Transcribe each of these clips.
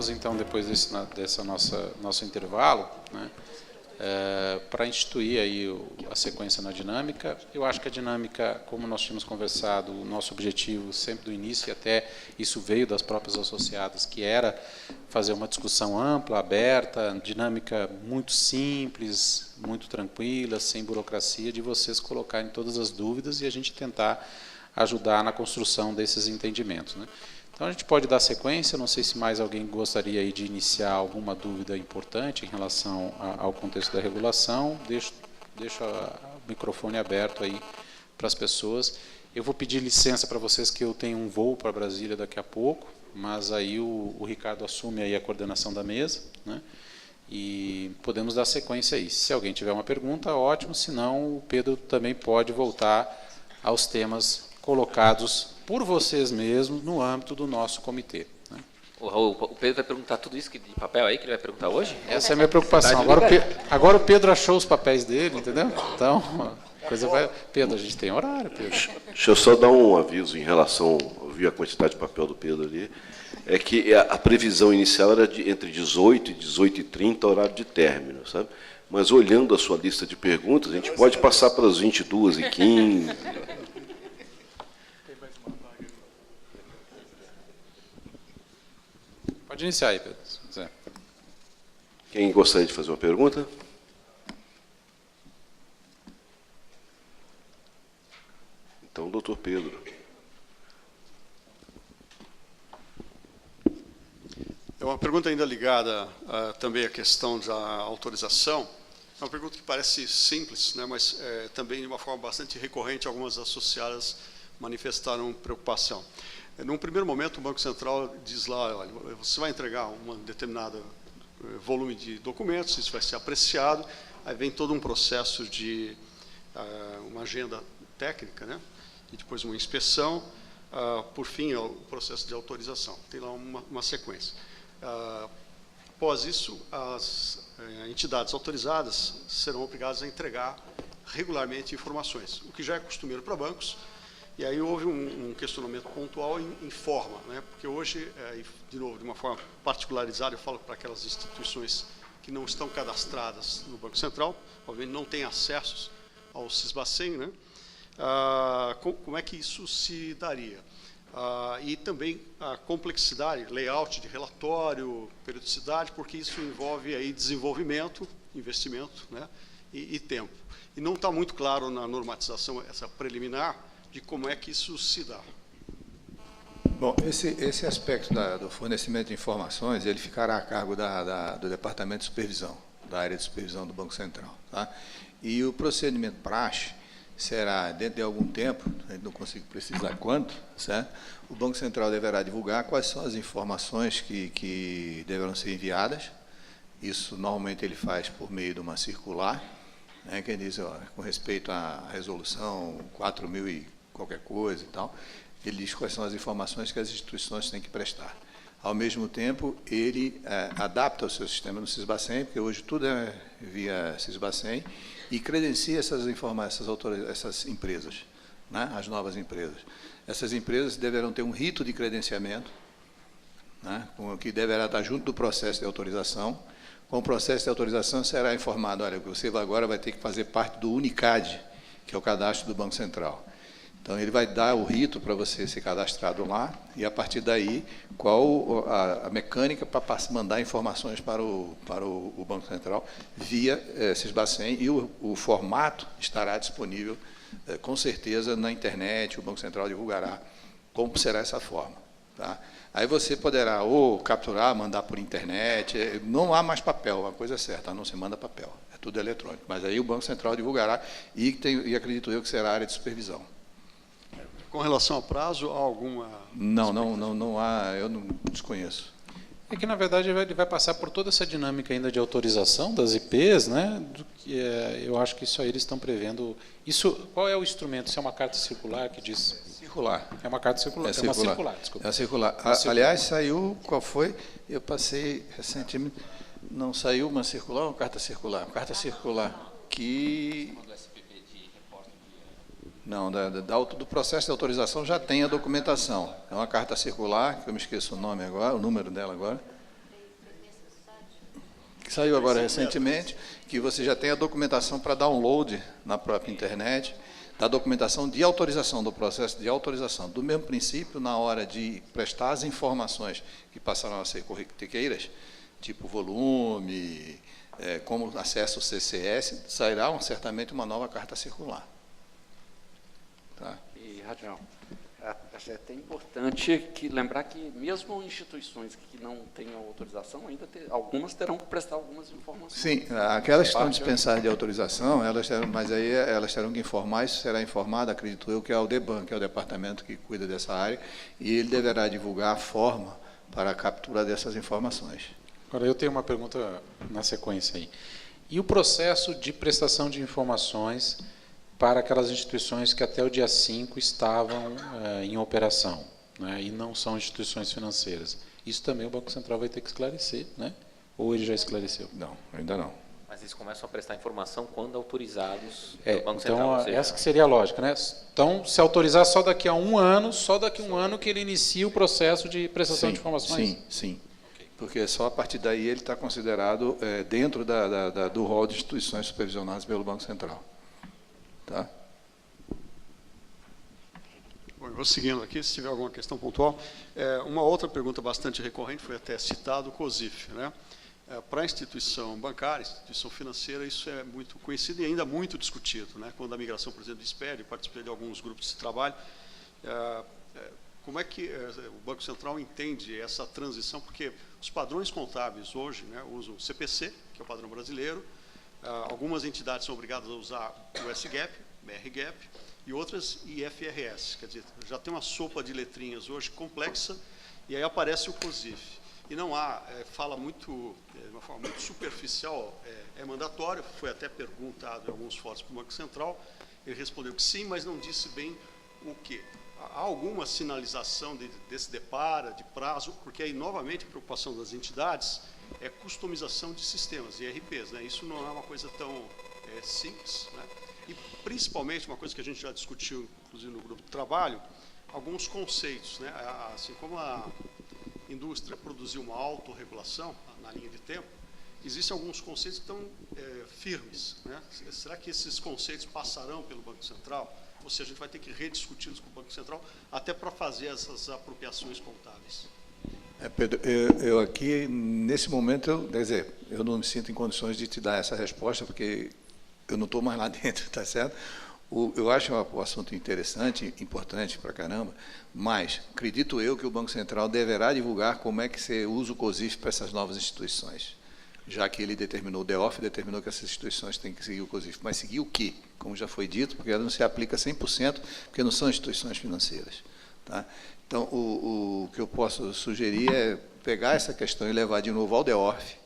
criamos, então, depois dessa nosso intervalo, né, para instituir aí a sequência na dinâmica. Eu acho que a dinâmica, como nós tínhamos conversado, o nosso objetivo sempre do início, e até isso veio das próprias associadas, que era fazer uma discussão ampla, aberta, dinâmica muito simples, muito tranquila, sem burocracia, de vocês colocarem todas as dúvidas e a gente tentar ajudar na construção desses entendimentos, né? Então, a gente pode dar sequência. Não sei se mais alguém gostaria aí de iniciar alguma dúvida importante em relação ao contexto da regulação. Deixo o microfone aberto aí para as pessoas. Eu vou pedir licença para vocês, que eu tenho um voo para Brasília daqui a pouco, mas aí o Ricardo assume aí a coordenação da mesa, né? E podemos dar sequência aí. Se alguém tiver uma pergunta, ótimo. Se não, o Pedro também pode voltar aos temas colocados por vocês mesmos no âmbito do nosso comitê, né? O Pedro vai perguntar tudo isso de papel aí que ele vai perguntar hoje? Essa é a minha preocupação. Agora o Pedro achou os papéis dele, entendeu? Então, a coisa vai... Pedro, a gente tem horário, Pedro. Deixa eu só dar um aviso em relação, eu vi a quantidade de papel do Pedro ali, é que a previsão inicial era entre 18 e 18h30, horário de término, sabe? Mas olhando a sua lista de perguntas, a gente pode passar para as 22h15... Pode iniciar aí, Pedro, se quiser. Quem gostaria de fazer uma pergunta? Então, doutor Pedro. É uma pergunta ainda ligada também à questão da autorização. É uma pergunta que parece simples, né, mas também de uma forma bastante recorrente, algumas associadas manifestaram preocupação. Num primeiro momento, o Banco Central diz lá, olha, você vai entregar um determinado volume de documentos, isso vai ser apreciado, aí vem todo um processo de uma agenda técnica, né, e depois uma inspeção, por fim, o processo de autorização. Tem lá uma sequência. Após isso, as entidades autorizadas serão obrigadas a entregar regularmente informações, o que já é costumeiro para bancos. E aí houve um questionamento pontual em forma, né? Porque hoje, de novo, de uma forma particularizada, eu falo para aquelas instituições que não estão cadastradas no Banco Central, obviamente não têm acessos ao Sisbacen, né? Como é que isso se daria? E também a complexidade, layout de relatório, periodicidade, porque isso envolve aí desenvolvimento, investimento, né? E tempo. E não está muito claro na normatização, essa preliminar, de como é que isso se dá. Bom, esse aspecto do fornecimento de informações, ele ficará a cargo do Departamento de Supervisão, da área de supervisão do Banco Central, tá? E o procedimento praxe será, dentro de algum tempo, a gente não consigo precisar quanto, certo? O Banco Central deverá divulgar quais são as informações que deverão ser enviadas. Isso, normalmente, ele faz por meio de uma circular, né, que diz, ó, com respeito à resolução 4.000 e qualquer coisa e tal, ele diz quais são as informações que as instituições têm que prestar. Ao mesmo tempo, ele adapta o seu sistema no Sisbacen, porque hoje tudo é via Sisbacen, e credencia essas empresas, né, as novas empresas. Essas empresas deverão ter um rito de credenciamento, né, que deverá estar junto do processo de autorização. Com o processo de autorização será informado, olha, você agora vai ter que fazer parte do Unicad, que é o cadastro do Banco Central. Então, ele vai dar o rito para você ser cadastrado lá, e, a partir daí, qual a mecânica para mandar informações para o Banco Central via Sisbacen, e o formato estará disponível, com certeza, na internet. O Banco Central divulgará como será essa forma, tá? Aí você poderá ou capturar, mandar por internet, não há mais papel, uma coisa é certa, não se manda papel, é tudo eletrônico. Mas aí o Banco Central divulgará, e acredito eu que será a área de supervisão. Com relação ao prazo, há alguma... Não há, eu não desconheço. É que, na verdade, ele vai passar por toda essa dinâmica ainda de autorização das IPs, né? Eu acho que isso aí eles estão prevendo. Isso, qual é o instrumento? Se é uma carta circular que diz... Circular. É uma carta circular. É uma circular, desculpa. É circular. Aliás, saiu, qual foi? Eu passei recentemente, não saiu uma circular ou uma carta circular? Uma carta circular que... Não, do processo de autorização já tem a documentação. É uma carta circular, que eu me esqueço o nome agora, o número dela agora. Saiu agora recentemente, que você já tem a documentação para download na própria internet, da documentação de autorização, do processo de autorização. Do mesmo princípio, na hora de prestar as informações que passaram a ser corriqueiras, tipo volume, como acesso ao CCS, sairá certamente uma nova carta circular. Tá? E, Radial, é até importante lembrar que mesmo instituições que não tenham autorização, algumas terão que prestar algumas informações. Sim, aquelas que estão dispensadas de autorização, mas aí elas terão que informar, isso será informado, acredito eu, que é o DEBAN, que é o departamento que cuida dessa área, e ele deverá divulgar a forma para a captura dessas informações. Agora, eu tenho uma pergunta na sequência aí. E o processo de prestação de informações para aquelas instituições que até o dia 5 estavam em operação, né, e não são instituições financeiras? Isso também o Banco Central vai ter que esclarecer, né? Ou ele já esclareceu? Não, ainda não. Mas eles começam a prestar informação quando autorizados pelo Banco Central. Então, ou seja, essa que seria a lógica, né? Então, se autorizar só daqui a um ano, só daqui a um ano que ele inicia o processo de prestação de informações? Sim, sim. Porque só a partir daí ele está considerado dentro do rol de instituições supervisionadas pelo Banco Central. Tá? Bom, eu vou seguindo aqui, se tiver alguma questão pontual. Uma outra pergunta bastante recorrente, foi até citado o COSIF, né? Para a instituição bancária, instituição financeira, isso é muito conhecido e ainda muito discutido, né? Quando a migração, por exemplo, de SPED, participei de alguns grupos de trabalho. Como é que o Banco Central entende essa transição? Porque os padrões contábeis hoje, né, usam o CPC, que é o padrão brasileiro, algumas entidades são obrigadas a usar o SGAAP, BRGAAP, e outras IFRS. Quer dizer, já tem uma sopa de letrinhas hoje complexa, e aí aparece o COSIF. E não há, fala muito, de uma forma muito superficial, é mandatório, foi até perguntado em alguns fóruns para o Banco Central, ele respondeu que sim, mas não disse bem o quê. Há alguma sinalização desse depara, de prazo, porque aí, novamente, a preocupação das entidades é customização de sistemas, IRPs, né? Isso não é uma coisa tão simples, né? E, principalmente, uma coisa que a gente já discutiu, inclusive, no grupo de trabalho, alguns conceitos, né? Assim como a indústria produziu uma autorregulação na linha de tempo, existem alguns conceitos que estão firmes, né? Será que esses conceitos passarão pelo Banco Central? Ou seja, a gente vai ter que rediscuti-los com o Banco Central até para fazer essas apropriações contábeis. Pedro, eu aqui, nesse momento, quer dizer, eu não me sinto em condições de te dar essa resposta, porque eu não estou mais lá dentro, tá certo? Eu acho o assunto interessante, importante para caramba, mas acredito eu que o Banco Central deverá divulgar como é que se usa o COSIF para essas novas instituições, já que ele determinou, o DEOF determinou que essas instituições têm que seguir o COSIF. Mas seguir o quê? Como já foi dito, porque ela não se aplica 100%, porque não são instituições financeiras. Tá? Então, o que eu posso sugerir é pegar essa questão e levar de novo ao DEOF,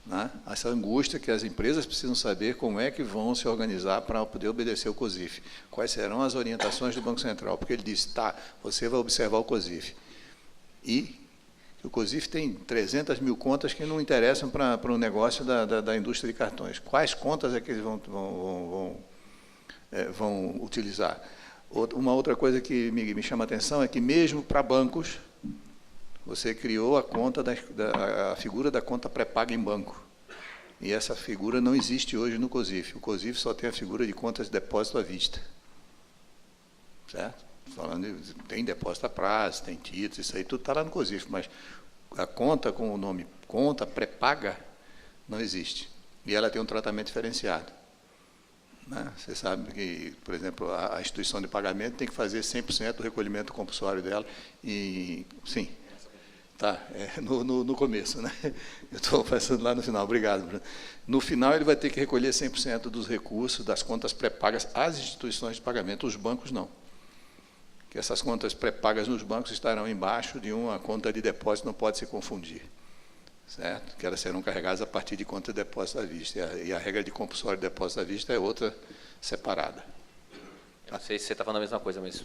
né? Essa angústia que as empresas precisam saber como é que vão se organizar para poder obedecer o COSIF. Quais serão as orientações do Banco Central? Porque ele disse, tá, você vai observar o COSIF. E o COSIF tem 300 mil contas que não interessam para o negócio da indústria de cartões. Quais contas é que eles vão utilizar? Uma outra coisa que me chama a atenção é que, mesmo para bancos, você criou a conta a figura da conta pré-paga em banco. E essa figura não existe hoje no COSIF. O COSIF só tem a figura de contas de depósito à vista. Certo? Tem depósito a prazo, tem títulos, isso aí tudo está lá no COSIF, mas a conta com o nome conta pré-paga não existe. E ela tem um tratamento diferenciado. Né? Você sabe que, por exemplo, a instituição de pagamento tem que fazer 100% do recolhimento compulsório dela, e sim, tá, no começo, né? Eu estou passando lá no final, obrigado, Bruno. No final ele vai ter que recolher 100% dos recursos das contas pré-pagas às instituições de pagamento, os bancos não. Que essas contas pré-pagas nos bancos estarão embaixo de uma conta de depósito, não pode se confundir, certo? Que elas serão carregadas a partir de conta de depósito à vista, e a regra de compulsório de depósito à vista é outra separada. Eu não sei se você está falando a mesma coisa, mas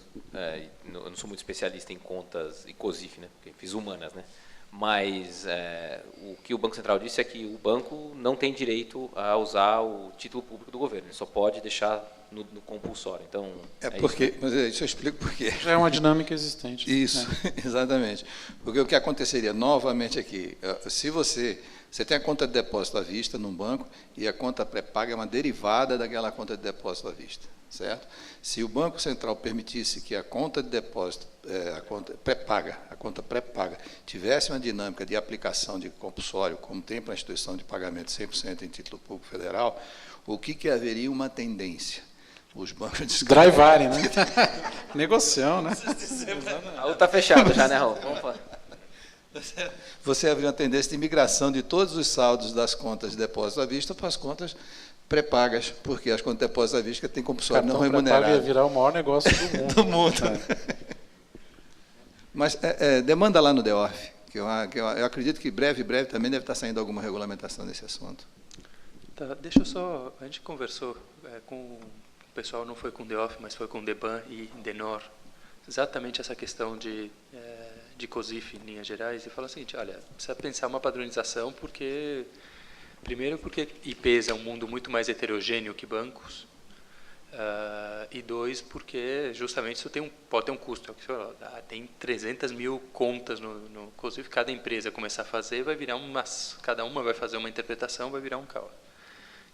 eu não sou muito especialista em contas e COSIF, né? Porque fiz humanas, né? Mas o que o Banco Central disse é que o banco não tem direito a usar o título público do governo, ele só pode deixar no compulsório. Então, porque, isso, né? mas isso eu explico por quê. Já é uma dinâmica existente. Isso, exatamente. Porque o que aconteceria novamente aqui, se você Você tem a conta de depósito à vista num banco e a conta pré-paga é uma derivada daquela conta de depósito à vista, certo? Se o Banco Central permitisse que a conta de depósito, a conta pré-paga, tivesse uma dinâmica de aplicação de compulsório, como tem para a instituição de pagamento 100% em título público federal, o que haveria uma tendência? Os bancos drivarem, né? Negocião, né? A outra está fechada já, né, Raul? Vamos falar. Você haveria uma tendência de migração de todos os saldos das contas de depósito à vista para as contas pré-pagas, porque as contas de depósito à vista têm compulsório não remunerado. Ia virar o maior negócio do mundo. Do mundo. Mas demanda lá no DEORF, que eu acredito que breve também deve estar saindo alguma regulamentação nesse assunto. Tá, deixa eu só, a gente conversou com o pessoal, não foi com o DEORF, mas foi com o DEBAN e DENOR, exatamente essa questão de COSIF em linhas gerais, e fala o seguinte, olha, precisa pensar uma padronização, primeiro porque IPs é um mundo muito mais heterogêneo que bancos, e dois, porque justamente isso pode ter um custo. Tem 300 mil contas no COSIF, cada empresa começar a fazer, vai virar cada uma vai fazer uma interpretação, vai virar um caos.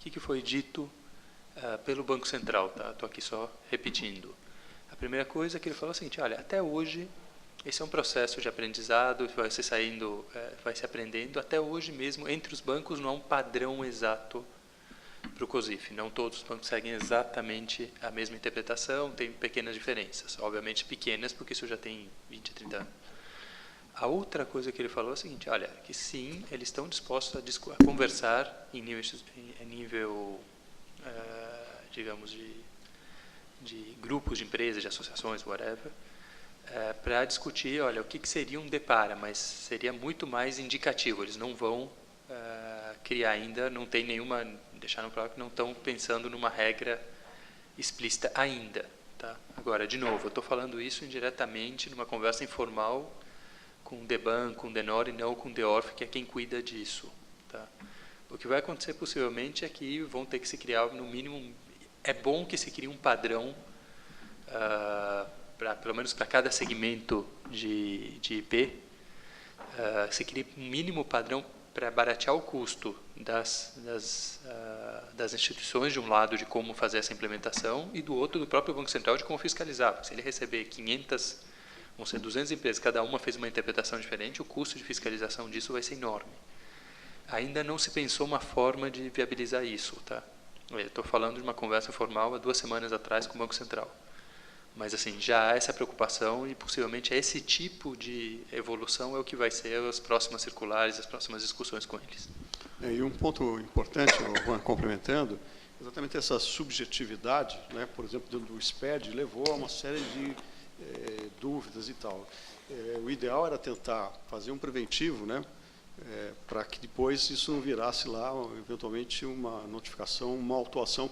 O que foi dito pelo Banco Central? Tá? Estou aqui só repetindo. A primeira coisa que ele falou é o seguinte, olha, até hoje, esse é um processo de aprendizado, vai se aprendendo, até hoje mesmo, entre os bancos não há um padrão exato para o COSIF. Não todos os bancos seguem exatamente a mesma interpretação, tem pequenas diferenças, obviamente pequenas, porque isso já tem 20, 30 anos. A outra coisa que ele falou é o seguinte, olha, que sim, eles estão dispostos a conversar em nível digamos, de grupos de empresas, de associações, whatever, para discutir, olha, o que seria um DEPARA, mas seria muito mais indicativo, eles não vão criar ainda, não tem nenhuma, deixaram claro que não estão pensando numa regra explícita ainda. Tá? Agora, de novo, eu estou falando isso indiretamente numa conversa informal com o DEBAN, com o DENOR e não com o DEORF, que é quem cuida disso. Tá? O que vai acontecer possivelmente é que vão ter que se criar, no mínimo, é bom que se crie um padrão, pelo menos para cada segmento de IP, se crie um mínimo padrão para baratear o custo das instituições, de um lado, de como fazer essa implementação, e do outro, do próprio Banco Central, de como fiscalizar. Porque se ele receber 500, vão ser 200 empresas, cada uma fez uma interpretação diferente, o custo de fiscalização disso vai ser enorme. Ainda não se pensou uma forma de viabilizar isso. Tá? Estou falando de uma conversa formal há 2 semanas atrás com o Banco Central. Mas assim, já há essa preocupação e possivelmente esse tipo de evolução é o que vai ser as próximas circulares, as próximas discussões com eles. E um ponto importante, Juan, complementando, exatamente essa subjetividade, né, por exemplo, do SPED, levou a uma série de dúvidas e tal. O ideal era tentar fazer um preventivo, né, para que depois isso não virasse lá, eventualmente, uma notificação, uma autuação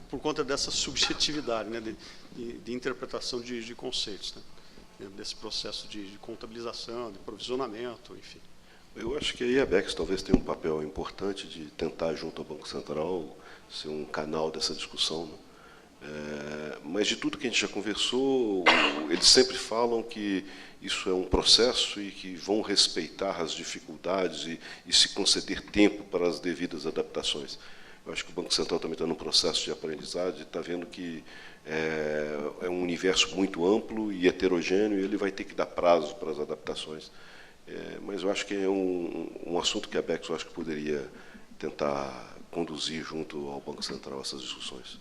por conta dessa subjetividade, né, de interpretação de conceitos, né, desse processo de contabilização, de provisionamento, enfim. Eu acho que aí a Abex talvez tenha um papel importante de tentar, junto ao Banco Central, ser um canal dessa discussão, né? Mas de tudo que a gente já conversou, eles sempre falam que isso é um processo e que vão respeitar as dificuldades e se conceder tempo para as devidas adaptações. Eu acho que o Banco Central também está num processo de aprendizagem, está vendo que é um universo muito amplo e heterogêneo e ele vai ter que dar prazo para as adaptações. Mas eu acho que é um assunto que a Abex eu acho que poderia tentar conduzir junto ao Banco Central essas discussões.